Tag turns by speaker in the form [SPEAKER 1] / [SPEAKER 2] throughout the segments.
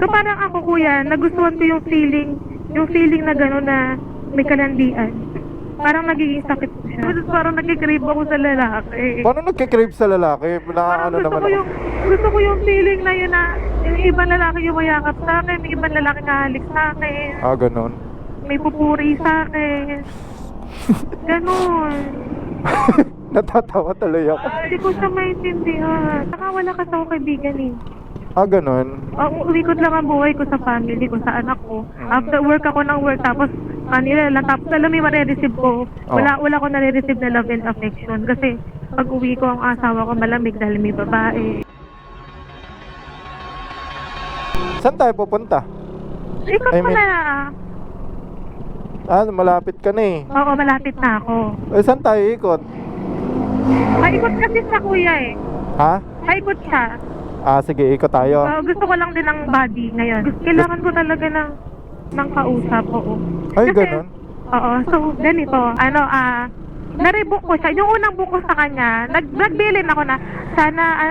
[SPEAKER 1] So parang ako kuya, nagustuhan ko yung feeling na gano'n na may kalandian. Parang nagiging sakit ko siya. Parang nagkikrave ako sa lalaki.
[SPEAKER 2] Paano nagkikrave sa lalaki?
[SPEAKER 1] Parang
[SPEAKER 2] Ano naman ako?
[SPEAKER 1] gusto ko yung feeling na yun na yung ibang lalaki yung mayakap sa akin, may ibang lalaki kahalik sa akin,
[SPEAKER 2] Ganon.
[SPEAKER 1] may pupuri sa akin. Ganon.
[SPEAKER 2] Natatawa tuloy ako.
[SPEAKER 1] Hindi ko siya maintindihan. Nakawala kasi ako kaibigan eh.
[SPEAKER 2] Ganon.
[SPEAKER 1] Uwikot lang ang buhay ko sa family ko, sa anak ko. After work ako ng work, tapos kanila lang, tapos alam mo yung marireceive ko. Wala ko nare-receive na love and affection. Kasi pag uwi ko, ang asawa ko malamig dahil may babae.
[SPEAKER 2] Saan tayo pupunta?
[SPEAKER 1] Ikot
[SPEAKER 2] I
[SPEAKER 1] ko
[SPEAKER 2] mean-
[SPEAKER 1] na.
[SPEAKER 2] Malapit ka na eh.
[SPEAKER 1] Oo, malapit na ako.
[SPEAKER 2] Saan tayo ikot?
[SPEAKER 1] Paikot kasi sa kuya eh.
[SPEAKER 2] Ha?
[SPEAKER 1] Paikot siya.
[SPEAKER 2] Sige, ikot tayo.
[SPEAKER 1] Gusto ko lang din ng body ngayon. Kailangan ko talaga ng kausap, oo.
[SPEAKER 2] Ay,
[SPEAKER 1] Kasi-
[SPEAKER 2] ganon.
[SPEAKER 1] Oo, so ganito, na-rebook ko siya. Yung unang book ko sa kanya, nagbilin ako na sana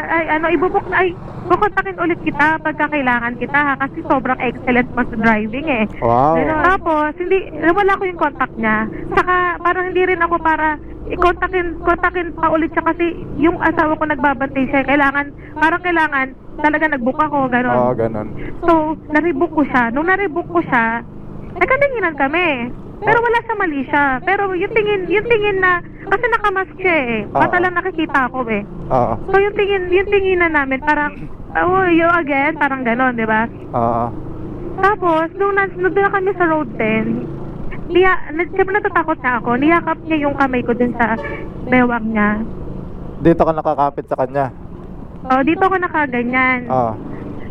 [SPEAKER 1] ibubuk na kukontakin ulit kita pagka kailangan kita ha, kasi sobrang excellent mo sa driving eh.
[SPEAKER 2] Wow.
[SPEAKER 1] Tapos wala ko yung contact niya. Saka parang hindi rin ako para kontakin pa ulit siya kasi yung asawa ko nagbabantay siya. Kailangan talaga nag-book ako, gano'n.
[SPEAKER 2] Ganon.
[SPEAKER 1] So, na-rebook ko siya. Nung na-rebook ko siya, nagkatinginan kami. Pero wala sa mali siya. Pero yung tingin na, kasi nakamask siya eh. Mata lang nakikita ako eh. So yung tingin na namin parang, you again, parang ganon, di ba? Tapos, nung doon na kami sa road 10, siyempre natatakot na ako. Niyakap niya yung kamay ko dun sa bewang niya.
[SPEAKER 2] Dito ka nakakapit sa kanya.
[SPEAKER 1] Dito ako nakaganyan.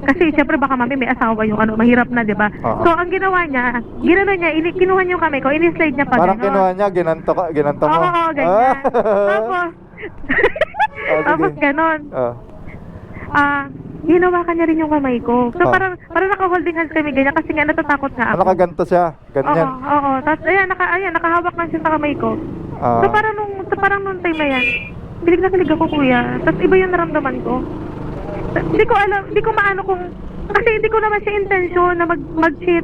[SPEAKER 1] Kasi siyempre baka mami may asawa yung mahirap na, di ba? So ang ginawa niya, kinuha niya yung kamay ko, ini-slide niya pa
[SPEAKER 2] Parang
[SPEAKER 1] gano'n.
[SPEAKER 2] kinuha niya, ginanto mo.
[SPEAKER 1] Oo, ganyan. Tapos
[SPEAKER 2] sige.
[SPEAKER 1] gano'n. Hinawakan niya rin yung kamay ko. So parang naka-holding hands kami ganyan kasi nga natatakot nga ako.
[SPEAKER 2] Nakaganto siya, ganyan.
[SPEAKER 1] Oo. Tapos nakahawak lang siya sa kamay ko. So parang nung time na yan, kilig na kilig ako kuya. Tapos iba yung naramdaman ko. Hindi ko maano kung, kasi hindi ko naman siya intensyon na mag-cheat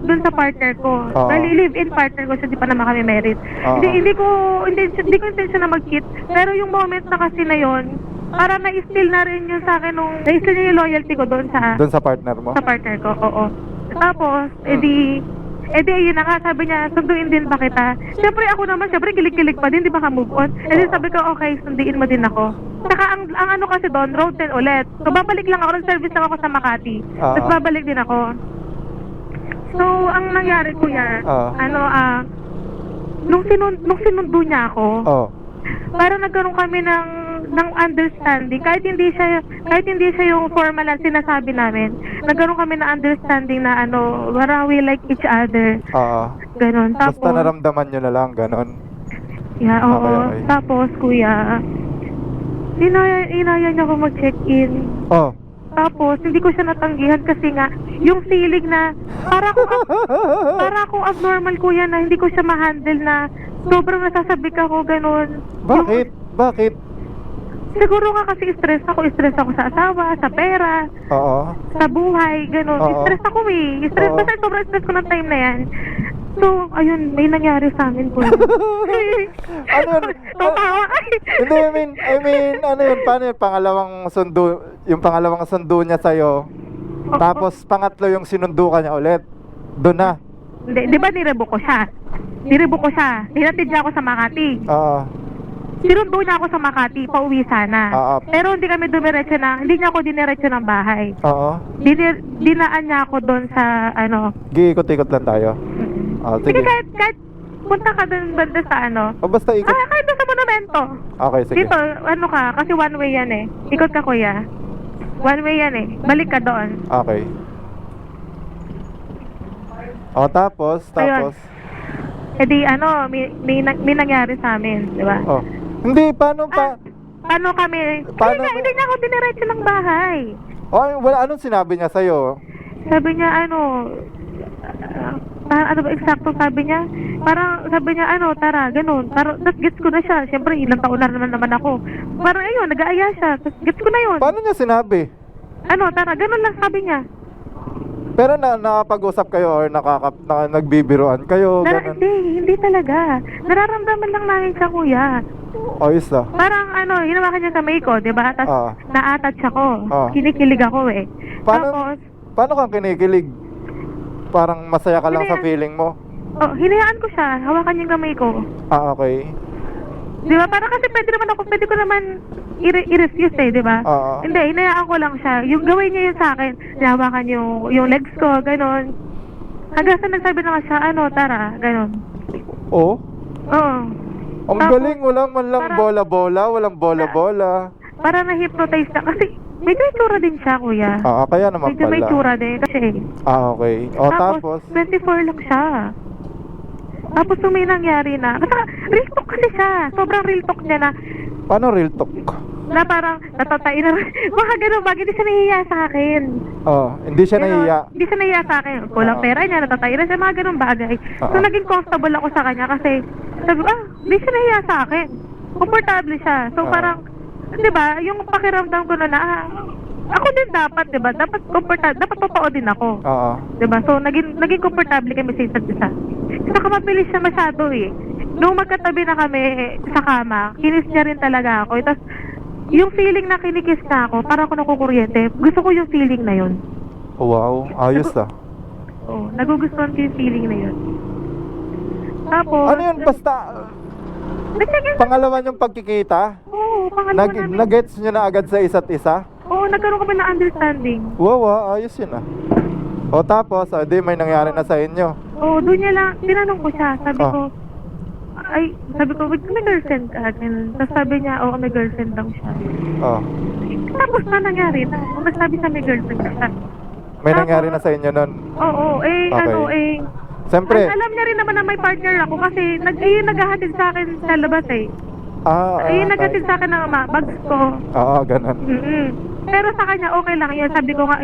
[SPEAKER 1] dun sa partner ko. Dahil live-in partner ko siya, di pa naman kami married. Hindi ko intensyon na mag-cheat. Pero yung moment na kasi na yon, para na-steal na rin yun sa akin na-steal niya yung loyalty ko doon sa
[SPEAKER 2] partner mo?
[SPEAKER 1] Sa partner ko, oo. Tapos, yun na nga, sabi niya, sunduin din ba kita? Siyempre ako naman, kilig-kilig pa din, di ba ka-move on? And then sabi ko, okay, sunduin mo din ako. Saka ang ano kasi doon, road 10 ulit. So babalik lang ako, nag-service lang ako sa Makati. Tapos babalik din ako. So, ang nangyari kuya, nung sinundo niya ako, parang nagkaroon kami ng understanding. Kahit hindi siya yung formal na sinasabi namin, nagkaroon kami ng understanding na parang we like each other. Ganon. Tapos,
[SPEAKER 2] basta naramdaman nyo na lang, ganon.
[SPEAKER 1] Yeah, oo.
[SPEAKER 2] Okay.
[SPEAKER 1] Tapos, kuya, inaya niya ako mag-check-in. Tapos, hindi ko siya natanggihan kasi nga, yung feeling na, para akong abnormal kuya na hindi ko siya ma-handle na sobrang nasasabik ako, ganon.
[SPEAKER 2] Bakit?
[SPEAKER 1] Siguro nga kasi stress ako sa asawa, sa pera, sa buhay, ganon. Stress ako eh. Basta sobrang stress ko ng time na yan. So, ayun, may nangyari sa amin po.
[SPEAKER 2] Ano yun?
[SPEAKER 1] Tatawa.
[SPEAKER 2] Hindi, I mean, ano yun? Paano yun? Yung pangalawang sundo niya sa'yo. Tapos, pangatlo yung sinundo ka niya ulit. Doon na.
[SPEAKER 1] Di ba nirebook ko siya? Hinatid niya ako sa Makati. Sinundo niya ako sa Makati, pauwi sana. Pero hindi niya ako diniretso ng bahay. Dinaan niya ako doon sa,
[SPEAKER 2] Giikot-ikot lang tayo.
[SPEAKER 1] Sige, kahit punta ka doon banda sa
[SPEAKER 2] basta ikot.
[SPEAKER 1] kahit doon sa monumento.
[SPEAKER 2] Okay, sige.
[SPEAKER 1] Dito, kasi one way yan eh. Ikot ka kuya. One way yan eh. Balik ka doon.
[SPEAKER 2] Okay. Tapos?
[SPEAKER 1] Ayun. May nangyari sa amin, di ba?
[SPEAKER 2] Hindi, paano pa?
[SPEAKER 1] Paano kami? Hindi niya ako diniretso ng bahay.
[SPEAKER 2] Anong sinabi niya sa'yo?
[SPEAKER 1] Sabi niya, ano ba eksakto sabi niya? Parang sabi niya, tara, ganun. Parang, tas gets ko na siya. Siyempre, ilang taon na naman ako. Parang ayun, nag-aaya siya. Tas gets ko na yun.
[SPEAKER 2] Paano niya sinabi?
[SPEAKER 1] Tara, ganun lang sabi niya.
[SPEAKER 2] Pero nakapag-usap kayo or nagbibiruan kayo, ganun?
[SPEAKER 1] Hindi talaga. Nararamdaman lang namin siya, kuya.
[SPEAKER 2] Ayos ah.
[SPEAKER 1] Parang hinawakan niya kamay ko, di ba? Tapos na-attach ako. Kinikilig ako eh. Tapos,
[SPEAKER 2] Paano kang kinikilig? Parang masaya ka lang sa feeling mo?
[SPEAKER 1] hinayaan ko siya. Hawakan niya yung kamay ko.
[SPEAKER 2] Okay.
[SPEAKER 1] Di ba? Parang kasi pwede ko naman i-refuse eh, di ba? Hindi, hinayaan ko lang siya. Yung gawin niya yun sa akin, hinawakan yung legs ko, ganon. Hanggang sa nagsabi na nga siya, tara, ganon.
[SPEAKER 2] Oo?
[SPEAKER 1] Oo.
[SPEAKER 2] Ang
[SPEAKER 1] Tapos,
[SPEAKER 2] galing, walang man lang bola-bola, walang bola-bola.
[SPEAKER 1] Para na-hypnotize na. Kasi medyo may tsura din siya, kuya.
[SPEAKER 2] Kaya naman
[SPEAKER 1] Medyo
[SPEAKER 2] pala.
[SPEAKER 1] may tsura din kasi.
[SPEAKER 2] Okay. Tapos?
[SPEAKER 1] 24 lang siya. Tapos may nangyari na. Kasi real talk kasi siya. Sobrang real talk niya na.
[SPEAKER 2] Paano real talk?
[SPEAKER 1] Na parang natatain na. Mga ganun bagay. Hindi siya nahihiya sa akin.
[SPEAKER 2] Hindi siya
[SPEAKER 1] Ganun.
[SPEAKER 2] nahiya.
[SPEAKER 1] Hindi siya nahihiya sa akin. Kulang pera niya. Natatain na siya. Mga ganun bagay. So naging comfortable ako sa kanya kasi sabi ko, hindi siya nahihiya sa akin. Komportable siya. So parang, di ba, yung pakiramdam ko na ako din dapat, di ba? Dapat komportable. Dapat totoo din ako. Di ba? So naging komportable kami sa isa't isa. Saka mabilis siya masyado eh. Nung magkatabi na kami sa kama, kinis niya rin talaga ako. Tapos, yung feeling na kinikis na ako, parang ako nakukuryente. Gusto ko yung feeling na yun.
[SPEAKER 2] Wow, ayos ah.
[SPEAKER 1] Nagugustuhan ko yung feeling na yun. Tapos,
[SPEAKER 2] Ano yun, basta pangalawa niyong pagkikita?
[SPEAKER 1] Oo, pangalawa namin.
[SPEAKER 2] Nag-gets niyo na agad sa isa't isa?
[SPEAKER 1] Oo, nagkaroon kami ng understanding.
[SPEAKER 2] Wow, ayos yun ah. Tapos, di may nangyari na sa inyo.
[SPEAKER 1] Doon niya lang, tinanong ko siya, sabi ko, may girlfriend ka? Ganun. Tapos sabi niya, may girlfriend daw siya. Tapos na nangyari na, nagsabi sa may girlfriend siya.
[SPEAKER 2] May nangyari na sa inyo nun?
[SPEAKER 1] Okay.
[SPEAKER 2] Siyempre.
[SPEAKER 1] Alam niya rin naman na may partner ako kasi naghahatid sa akin sa labas eh. Naghatid sa akin ng bags ko.
[SPEAKER 2] Ganun.
[SPEAKER 1] Pero sa kanya okay lang yun. Sabi ko nga,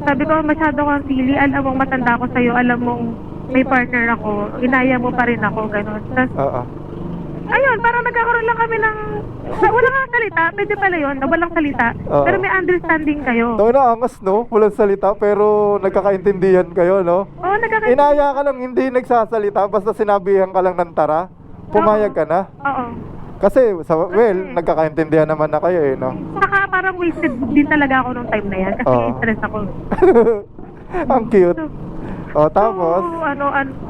[SPEAKER 1] sabi ko masyado kang silly, alam mong matanda ako sa'yo, alam mong may partner ako, inaya mo pa rin ako, gano'n. Tapos, ayun, parang nagkakaroon lang kami ng, walang salita, pwede pala yun, walang salita, pero may understanding kayo.
[SPEAKER 2] Naangas no, walang salita, pero nagkakaintindihan kayo, no?
[SPEAKER 1] Oo, nagkakaintindihan.
[SPEAKER 2] Inaya ka lang, hindi nagsasalita, basta sinabihan ka lang ng tara, pumayag ka na.
[SPEAKER 1] Oo.
[SPEAKER 2] Kasi, nagkakaintindihan naman na kayo eh, no?
[SPEAKER 1] Saka parang wasted din talaga ako nung time na yan, kasi stress ako.
[SPEAKER 2] Ang cute. Tapos?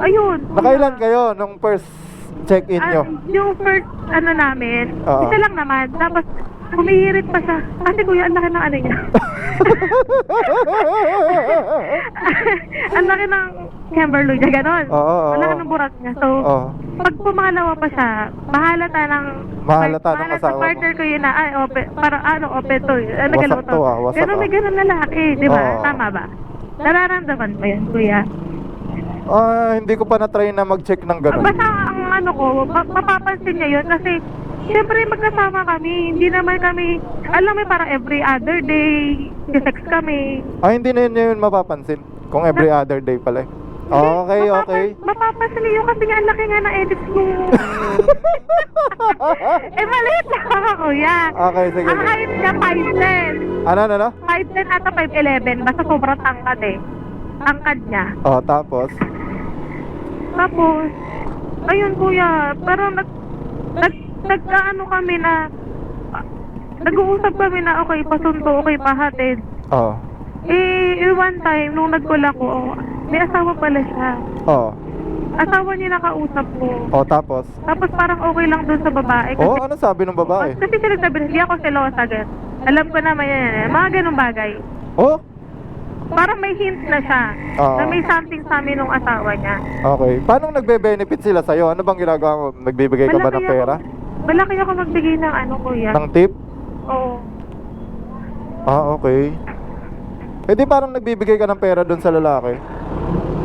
[SPEAKER 1] Ayun.
[SPEAKER 2] Nakailan kayo nung first check-in nyo?
[SPEAKER 1] Yung first, namin, isa lang naman. Tapos, humihirit pa siya. Kasi kuya, ang laki ng niya. Ang laki ng Kimberly niya, gano'n. Ang laki ng burat niya. So, pag pumangalawa pa siya, mahalata ng
[SPEAKER 2] asawa mo.
[SPEAKER 1] partner ko yun na, open to.
[SPEAKER 2] Wasak to wasak.
[SPEAKER 1] Gano'n may gano'n lalaki, di ba? Tama ba? Nararamdaman mo yan, kuya?
[SPEAKER 2] Hindi ko pa na-try na mag-check ng gano'n.
[SPEAKER 1] Basta ang mapapansin niya yun kasi siyempre magkasama kami, hindi naman kami, alam mo parang every other day, sex kami.
[SPEAKER 2] Hindi na yun mapapansin kung every other day pala. Okay.
[SPEAKER 1] Mapapansin niyo kasi nga ang laki nga ng edits mo. Maliit lang ako, kuya.
[SPEAKER 2] Okay, sige.
[SPEAKER 1] Ang height niya 5'10".
[SPEAKER 2] Ano?
[SPEAKER 1] 5'10 ata 5'11", basta sobrang tangkad eh. Angkad niya.
[SPEAKER 2] Tapos,
[SPEAKER 1] ayun kuya, parang nagkaano kami na nag-uusap kami na okay, pasundo, okay, pahatid. One time, nung nagkula ko, may asawa pala siya. Asawa niya nakausap ko.
[SPEAKER 2] Tapos?
[SPEAKER 1] Tapos parang okay lang dun sa babae. Kasi,
[SPEAKER 2] ano sabi ng babae?
[SPEAKER 1] Kasi sinagsabi na, hindi ako selosa, gan. Alam ko naman yan, mga ganung bagay. Parang may hint na siya na may something sa amin nung asawa niya.
[SPEAKER 2] Okay. Paano nagbe-benefit sila sa'yo? Ano bang ginagawa mo? Nagbibigay ka ba ng pera?
[SPEAKER 1] Malaki ako magbigay ng kuya.
[SPEAKER 2] Ng tip?
[SPEAKER 1] Oo.
[SPEAKER 2] Okay. Di parang nagbibigay ka ng pera doon sa lalaki?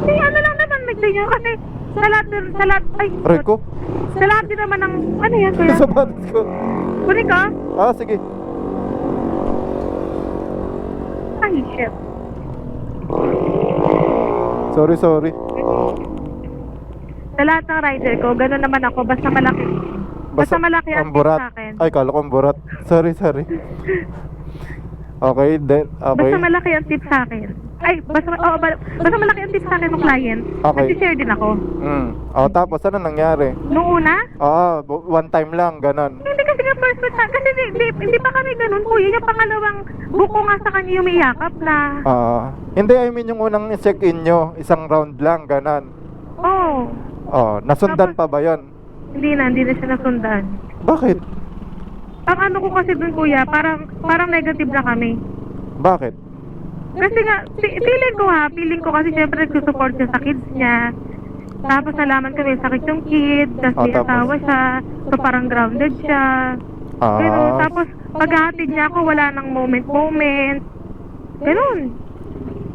[SPEAKER 1] Hindi, lang naman nagbigay niya kasi sa lahat,
[SPEAKER 2] Rico?
[SPEAKER 1] Sa lahat din naman ng, yan kuya?
[SPEAKER 2] Sa batas ko.
[SPEAKER 1] Kunin ka?
[SPEAKER 2] Sige.
[SPEAKER 1] Ay, shit.
[SPEAKER 2] Sorry.
[SPEAKER 1] Sa lahat ng rider ko, gano'n naman ako, basta malaki. Basta malaki ang tip
[SPEAKER 2] burat.
[SPEAKER 1] sa akin.
[SPEAKER 2] Ay, kala ko ang burat. Sorry. Okay, then, okay.
[SPEAKER 1] Basta malaki ang tip sa akin. Ay, basta malaki ang tip sa akin ng client.
[SPEAKER 2] Okay.
[SPEAKER 1] Nag-share din ako.
[SPEAKER 2] Tapos ano nangyari?
[SPEAKER 1] Noong una,
[SPEAKER 2] One time lang, ganon.
[SPEAKER 1] hindi kasi nga first time. Kasi hindi pa kami ganun, kuya. Yung pangalawang buko nga sa kanya yung iyakap na.
[SPEAKER 2] Hindi, I mean yung unang check-in nyo, isang round lang, ganon.
[SPEAKER 1] Oo.
[SPEAKER 2] Nasundan pa ba yon?
[SPEAKER 1] Hindi na siya nasundan.
[SPEAKER 2] Bakit?
[SPEAKER 1] Ang ano ko kasi dun, kuya, parang negative na kami.
[SPEAKER 2] Bakit?
[SPEAKER 1] Kasi nga, feeling ko kasi syempre nagsusupport siya sa kids niya. Tapos nalaman ko may sakit yung kid, tapos may
[SPEAKER 2] Tapos?
[SPEAKER 1] asawa siya, so parang grounded siya. Ganun. Tapos paghahatid niya ako, wala nang moment. Ganun.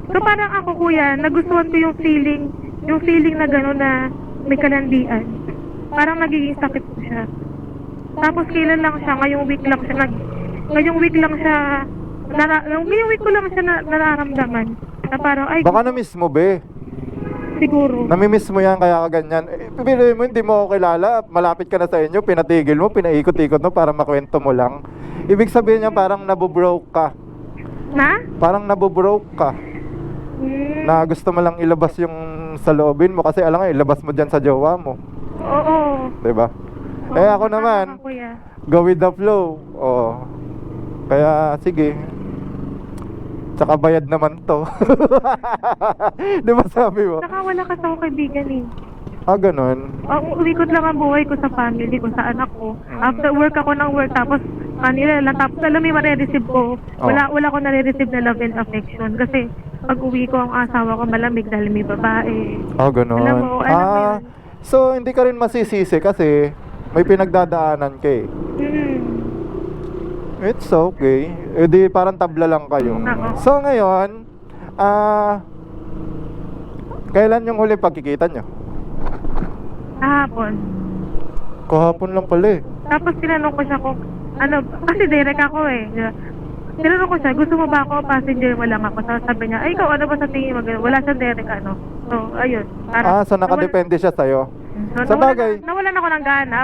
[SPEAKER 1] So parang ako, kuya, nagustuhan ko yung feeling na gano'n na may kalandian. Parang nagiging sakit ko siya. Tapos kailan lang siya, ngayong week ko lang siya nararamdaman. Na parang, ay,
[SPEAKER 2] Baka na-miss mo, be.
[SPEAKER 1] siguro.
[SPEAKER 2] Nami-miss mo yan kaya kaganyan. Pipiliin mo, hindi mo ako kilala. Malapit ka na sa inyo, pinatigil mo, pinaikot-ikot mo para makwento mo lang. Ibig sabihin niya parang nabobroke ka.
[SPEAKER 1] Na?
[SPEAKER 2] Parang nabobroke ka. Na gusto mo lang ilabas yung sa loobin mo kasi alam nga, ilabas mo dyan sa jowa mo.
[SPEAKER 1] Oo.
[SPEAKER 2] Diba?
[SPEAKER 1] Oo,
[SPEAKER 2] Eh ako
[SPEAKER 1] tama
[SPEAKER 2] naman,
[SPEAKER 1] ka, kuya.
[SPEAKER 2] go with the flow. Kaya sige. Tsaka bayad naman to. Di ba sabi mo?
[SPEAKER 1] Saka wala kasi ako kaibigan eh.
[SPEAKER 2] Ganun.
[SPEAKER 1] Uwikot lang ang buhay ko sa family ko, sa anak ko. After work ako ng work, tapos kanila lang, tapos alam mo yung marireceive ko. Wala ko nare-receive na love and affection. Kasi pag uwi ko, ang asawa ko malamig dahil may babae.
[SPEAKER 2] Ganun.
[SPEAKER 1] Alam mo yun.
[SPEAKER 2] So hindi ka rin masisisi kasi may pinagdadaanan ka eh. It's okay. E di parang tabla lang kayo. So ngayon, kailan yung huli pagkikita nyo?
[SPEAKER 1] Kahapon.
[SPEAKER 2] Kahapon lang pala eh.
[SPEAKER 1] Tapos tinanong ko siya kung, kasi direct ako eh. Tinanong ko siya, gusto mo ba ako passenger mo lang ako? Sabi niya, ay ikaw ano ba sa tingin mo? Wala siyang direct So, ayun.
[SPEAKER 2] So nakadepende siya sa'yo.
[SPEAKER 1] So,
[SPEAKER 2] Sa bagay.
[SPEAKER 1] nawalan ako ng gana.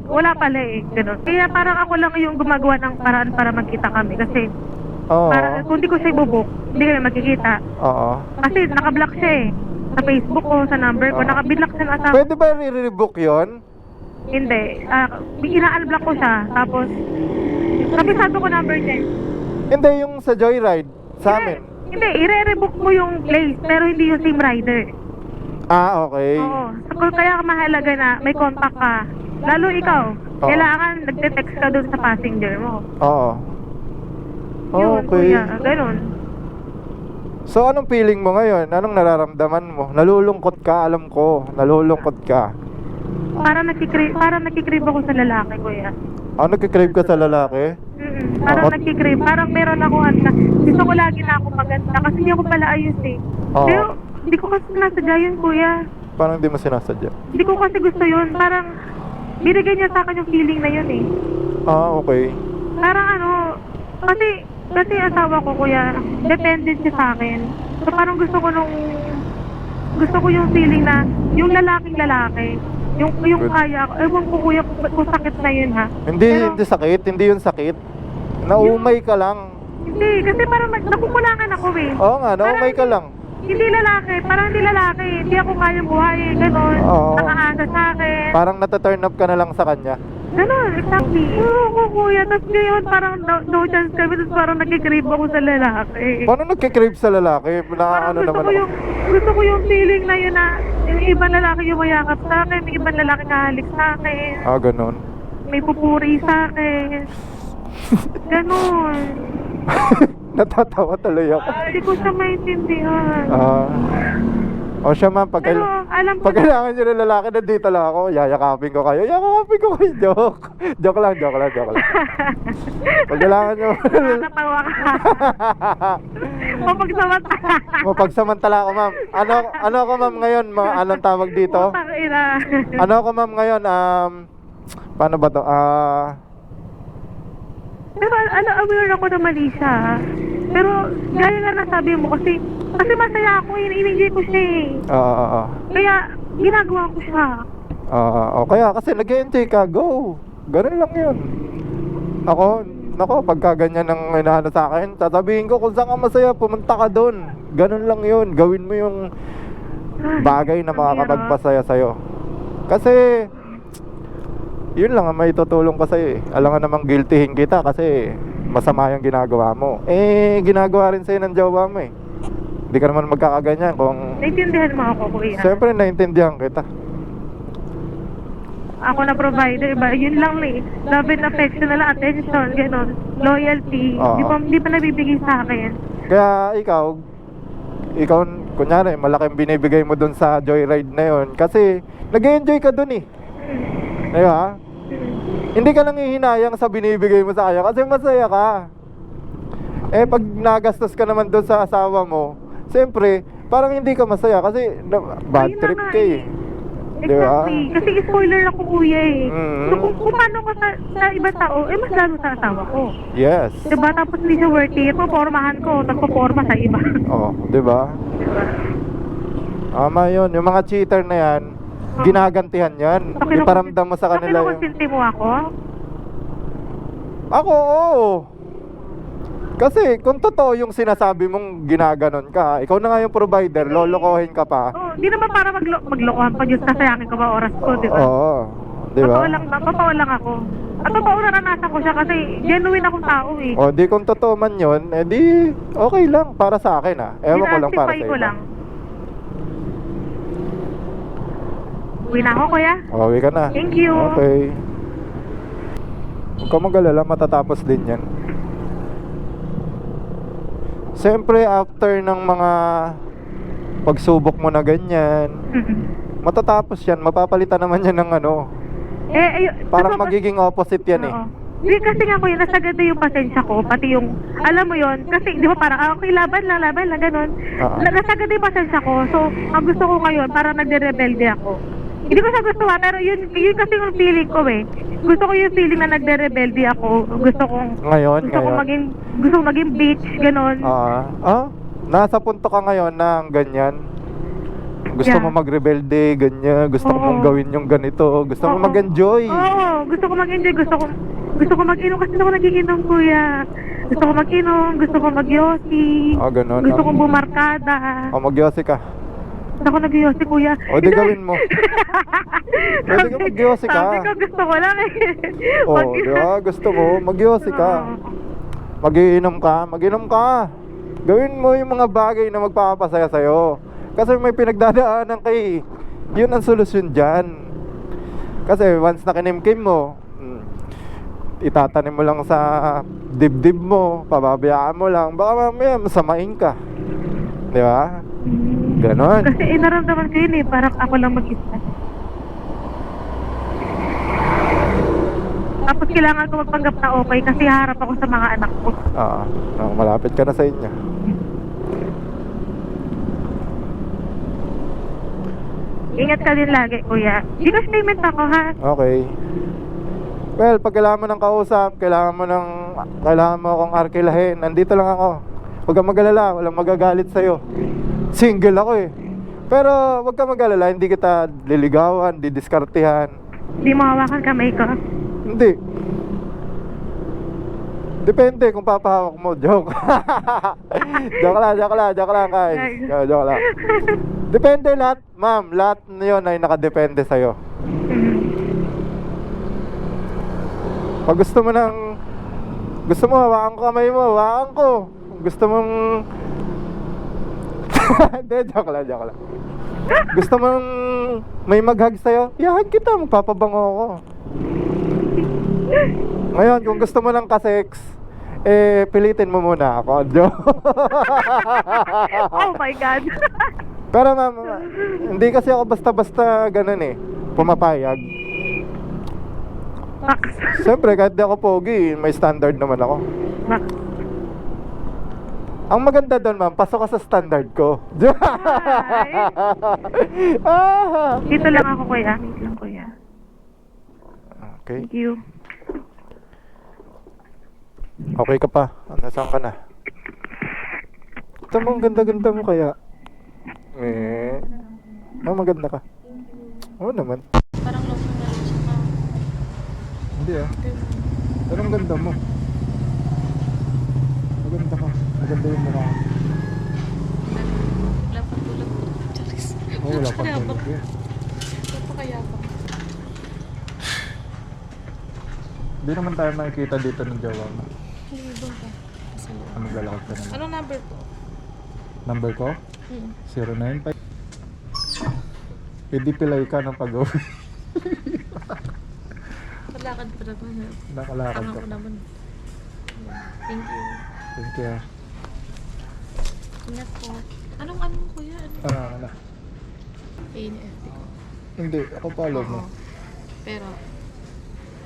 [SPEAKER 1] Wala pala eh. Ganun. Kaya parang ako lang yung gumagawa ng paraan para magkita kami. Kasi, kung di ko siya ibubuk, hindi kami magkikita. Kasi nakablock siya eh. Sa Facebook ko, sa number ko. Nakablock siya na sa...
[SPEAKER 2] Pwede ba i-rebook yun?
[SPEAKER 1] Hindi. Ina-unblock ko siya. Tapos, kabisado ko number niya.
[SPEAKER 2] Hindi, yung sa Joyride. Sa amin.
[SPEAKER 1] Hindi, i-re-rebook mo yung place. Pero hindi yung same rider.
[SPEAKER 2] Okay.
[SPEAKER 1] Oo. Kaya mahalaga na may contact ka. Lalo ikaw. Kailangan nagte-text ka dun sa passenger mo. Yun,
[SPEAKER 2] Okay.
[SPEAKER 1] kuya. Ganun.
[SPEAKER 2] So anong feeling mo ngayon? Anong nararamdaman mo? Nalulungkot ka, alam ko. Nalulungkot ka.
[SPEAKER 1] Parang nakikrave ako sa lalaki, kuya.
[SPEAKER 2] Nagkikrave ka sa lalaki?
[SPEAKER 1] Parang nakikrave. Parang meron ako gusto ko lagi na ako maganda. Kasi hindi ako pala ayos eh. Pero hindi ko kasi nasadya yun, kuya.
[SPEAKER 2] Parang hindi mo sinasadya.
[SPEAKER 1] Hindi ko kasi gusto yun. Parang binigay niya sa akin yung feeling na yun eh.
[SPEAKER 2] Okay.
[SPEAKER 1] Parang kasi asawa ko, kuya, dependent siya sa akin. So parang gusto ko yung feeling na yung lalaking lalaki. Yung kaya ko. Ewan ko, kuya, kung sakit na yun ha.
[SPEAKER 2] Hindi sakit. Hindi yun sakit. Naumay ka lang.
[SPEAKER 1] Hindi, kasi parang nakukulangan ako eh.
[SPEAKER 2] Oo nga, naumay ka lang.
[SPEAKER 1] Hindi lalaki, hindi ako kayang buhay, gano'n, nakaasa sa akin.
[SPEAKER 2] Parang nata-turn up ka na lang sa kanya.
[SPEAKER 1] Gano'n, exactly. Oo, kuya, tapos ngayon parang no chance kami, tapos parang nagkikrave ako sa lalaki.
[SPEAKER 2] Paano nagkikrave sa lalaki?
[SPEAKER 1] Gusto ko yung feeling na yun na yung ibang lalaki yung mayakap sa akin, may ibang lalaki kahalik sa akin.
[SPEAKER 2] Ganun.
[SPEAKER 1] May pupuri sa akin. Gano'n.
[SPEAKER 2] Natatawa tuloy ako.
[SPEAKER 1] Hindi ko siya maintindihan.
[SPEAKER 2] Siya ma'am, pag kailangan nyo ng lalaki, nandito lang ako, yayakapin ko kayo. Joke. Joke lang. Pag kailangan nyo.
[SPEAKER 1] Nakakatawa ka.
[SPEAKER 2] Mapagsamantala ako ma'am. Ano ako ma'am ngayon? Anong tawag dito? Ano ako ma'am ngayon? Paano ba to?
[SPEAKER 1] Pero aware ako na mali siya. Pero gaya nga nasabi mo kasi masaya ako, in-enjoy ko siya eh. Kaya ginagawa ko siya.
[SPEAKER 2] Kaya kasi nag-enjoy ka, go. Ganun lang yun. Ako, nako, pagka ganyan ang inaano sa akin, sasabihin ko kung saan ka masaya, pumunta ka doon. Ganun lang yun. Gawin mo yung bagay na makakapagpasaya sa'yo. Kasi yun lang ang may tutulong ko sa'yo eh. Alam nga namang guiltyhin kita kasi masama yung ginagawa mo. Eh, ginagawa rin sa'yo ng jowa mo eh. Hindi ka naman magkakaganyan kung...
[SPEAKER 1] Naintindihan mo ako, kuya.
[SPEAKER 2] Siyempre, naintindihan kita.
[SPEAKER 1] Ako na provider, iba, yun lang eh. Love and affection na lang, attention, gano'n. Loyalty,
[SPEAKER 2] Oo.
[SPEAKER 1] di pa nabibigay sa akin.
[SPEAKER 2] Kaya ikaw, kunyari, malaking binibigay mo dun sa joyride na yun. Kasi, nag-enjoy ka dun eh. Di ba? Hindi ka nang hihinayang sa binibigay mo sa kanya kasi masaya ka. Eh, pag nagastos ka naman dun sa asawa mo, siyempre, parang hindi ka masaya kasi bad
[SPEAKER 1] Ayun na
[SPEAKER 2] trip
[SPEAKER 1] nga
[SPEAKER 2] ka eh. Di ba?
[SPEAKER 1] Exactly. Kasi spoiler ako, kuya eh.
[SPEAKER 2] Mm.
[SPEAKER 1] So, kung paano ko sa ibang tao, eh mas lalo sa asawa ko.
[SPEAKER 2] Yes.
[SPEAKER 1] Diba? Tapos hindi siya worth it. Papormahan ko, tapos paporma sa iba.
[SPEAKER 2] Oh, di ba?
[SPEAKER 1] Diba?
[SPEAKER 2] Tama yun. Yung mga cheater na yan, ginagantihan yan. Iparamdam mo sa kanila yung...
[SPEAKER 1] Kinukonsinti mo ako?
[SPEAKER 2] Ako, oo. Kasi kung totoo yung sinasabi mong ginaganon ka, ikaw na nga yung provider, lolokohin ka pa.
[SPEAKER 1] Oo, di naman para maglokohan pa Diyos, kasayangin ko ba oras ko, di ba?
[SPEAKER 2] Oo, di ba?
[SPEAKER 1] Totoo lang ako. At totoo naranasan ko siya kasi genuine akong tao eh.
[SPEAKER 2] O di kung totoo man yun, eh di okay lang para sa akin ah. Ewan ko lang para sa
[SPEAKER 1] Ina-actify ko
[SPEAKER 2] iba.
[SPEAKER 1] lang. Uwi na ako, kuya.
[SPEAKER 2] Uwi ka na.
[SPEAKER 1] Thank you.
[SPEAKER 2] Okay. Huwag ka mag-alala, matatapos din yan. Siyempre, after ng mga pagsubok mo na ganyan, matatapos yan, mapapalitan naman yan ng ano. Parang magiging opposite yan eh.
[SPEAKER 1] Hindi kasi nga kuya, nasagad na yung pasensya ko, pati yung, alam mo yon kasi di ba parang, okay, laban lang, ganun. Nasagad na yung pasensya ko, so, ang gusto ko ngayon, parang nagde-rebelde ako. Hindi ko siya gusto pero yun kasi yung feeling ko eh. Gusto ko yung feeling na nagde-rebelde ako. Gusto kong maging bitch, ganun.
[SPEAKER 2] Nasa punto ka ngayon ng ganyan. Gusto mo magrebelde, ganyan. Gusto mong gawin yung ganito. Gusto mo mag-enjoy.
[SPEAKER 1] Oo, gusto ko mag-enjoy. Gusto ko mag-inom kasi ako nagiinom, kuya. Gusto ko mag-inom, gusto ko mag-yosi.
[SPEAKER 2] Ganun.
[SPEAKER 1] Gusto kong bumarkada.
[SPEAKER 2] Mag-yosi ka.
[SPEAKER 1] Gusto ko nag-yosi, kuya.
[SPEAKER 2] O, di gawin mo. Pwede ka mag-yosi ka.
[SPEAKER 1] Sabi ko, gusto ko lang eh.
[SPEAKER 2] Di ba? Gusto mo, mag-yosi ka. Mag-iinom ka. Gawin mo yung mga bagay na magpapasaya sa'yo. Kasi may pinagdadaanan kay. Yun ang solusyon dyan. Kasi once na kinimkim mo, itatanim mo lang sa dibdib mo, pababayaan mo lang, baka mamaya masamain ka. Di ba? Ganon.
[SPEAKER 1] Kasi inaramdaman ko yun eh, parang ako lang mag-isa. Tapos kailangan ko magpanggap na okay kasi harap ako sa mga anak ko.
[SPEAKER 2] Malapit ka na sa inyo.
[SPEAKER 1] Ingat ka din lagi, kuya. Gcash payment ako, ha?
[SPEAKER 2] Okay. Well, pag kailangan mo ng kausap, kailangan mo akong arkilahin, nandito lang ako. Huwag kang mag-alala, walang magagalit sa'yo. Single ako eh. Pero huwag kang mag-alala, hindi kita liligawan, didiskartehan.
[SPEAKER 1] Hindi mo hawakan kamay ko?
[SPEAKER 2] Hindi. Depende kung papahawak mo. Joke. Joke lang, guys. Joke lang. Depende lahat, ma'am. Lahat na yun ay nakadepende sa'yo. Pag gusto mo hawakan ko kamay mo, hawakan ko. Gusto mong hindi, joke lang. Gusto mong may mag-hug sa'yo, ihag kita, magpapabango ako. Ngayon, kung gusto mo ng ka-sex, pilitin mo muna ako.
[SPEAKER 1] Oh my God.
[SPEAKER 2] Pero ma'am, hindi kasi ako basta-basta ganun eh, pumapayag. Siyempre, kahit di ako pogi, may standard naman ako. Ang maganda doon, ma'am, pasok ka sa standard ko.
[SPEAKER 1] Dito lang ako, kuya. Dito lang, kuya.
[SPEAKER 2] Okay.
[SPEAKER 1] Thank you.
[SPEAKER 2] Okay ka pa? Nasaan ka na? Ito mo, ang ganda-ganda mo kaya. Maganda ka. Oo naman.
[SPEAKER 3] Parang lotion na rin siya.
[SPEAKER 2] Hindi ah. Pero ang ganda mo. maganda ka. Maganda yung mukha.
[SPEAKER 3] Wala pang tulog. Charis.
[SPEAKER 2] Oo, wala pang tulog yan.
[SPEAKER 3] Wala pa kaya pa.
[SPEAKER 2] Hindi naman tayo makikita dito ng jowa mo.
[SPEAKER 3] Libong ka.
[SPEAKER 2] Maglalakad ka naman.
[SPEAKER 3] Anong number po?
[SPEAKER 2] Number ko? 095. Pwede pilay ka ng pag-uwi.
[SPEAKER 3] Kalakad pa naman.
[SPEAKER 2] Nakalakad
[SPEAKER 3] Tama
[SPEAKER 2] ka.
[SPEAKER 3] ko naman. Thank you.
[SPEAKER 2] Thank you.
[SPEAKER 3] Ingat po. Anong kuya?
[SPEAKER 2] Ano?
[SPEAKER 3] ANFP ko.
[SPEAKER 2] Hindi, ako follow mo.
[SPEAKER 3] Oo. Pero,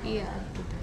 [SPEAKER 3] i-add kita.